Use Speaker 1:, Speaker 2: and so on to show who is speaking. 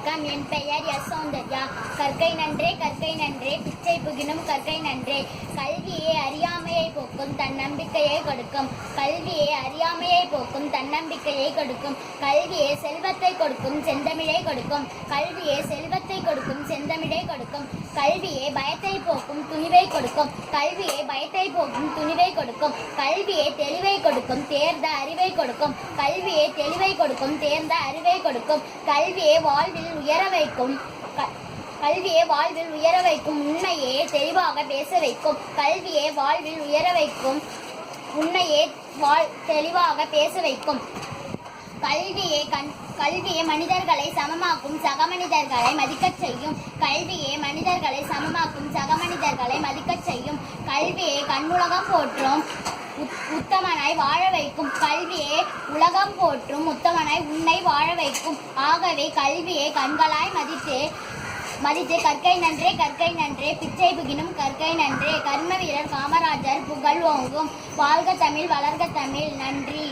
Speaker 1: வணக்கம். என் பெயர் எஸ். சௌந்தர்யா. கற்கை நன்றே கற்கை நன்றே பிச்சை புகினும் கற்கை நன்றே. கல்வியே அறியாமையை போக்கும் தன்னம்பிக்கையை கொடுக்கும். கல்வியே அறியாமையை போக்கும் தன்னம்பிக்கையை கொடுக்கும். கல்வியே செல்வத்தை கொடுக்கும் செந்தமிழை கொடுக்கும். கல்வியே செல்வத்தை கொடுக்கும் செந்தமிழை கொடுக்கும். கல்வியே பயத்தை போக்கும் துணிவை கொடுக்கும். கல்வியே பயத்தை போக்கும் துணிவை கொடுக்கும். கல்வியே தெளிவை கொடுக்கும் தேர்ந்த அறிவை கொடுக்கும். கல்வியே தெளிவை கொடுக்கும் தேர்ந்த அறிவை கொடுக்கும். கல்வியே வாழ்வில் உயர வைக்கும். கல்வியே வாழ்வில் உயர வைக்கும். உண்மையே தெளிவாக பேச வைக்கும். கல்வியே வாழ்வில் உயர வைக்கும். உண்மையே தெளிவாக பேச வைக்கும். கல்வியே மனிதர்களை சமமாக்கும் சக மனிதர்களை மதிக்கச் செய்யும். கல்வியே மனிதர்களை சமமாக்கும் சக மனிதர்களை மதிக்கச் செய்யும். கல்வியே கண்ணுலகம் போற்றும் உத்தமனாய் வாழ வைக்கும். கல்வியே உலகம் போற்றும் உத்தமனாய் உன்னை வாழ வைக்கும். ஆகவே கல்வியை கண்களாய் மதித்து கற்கை நன்றே கற்கை நன்றே பிச்சை புகினும் கற்கை நன்றே. கர்ம வீரர் காமராஜர் புகழ் ஓங்கும். வாழ்க தமிழ் வளர்க தமிழ். நன்றி.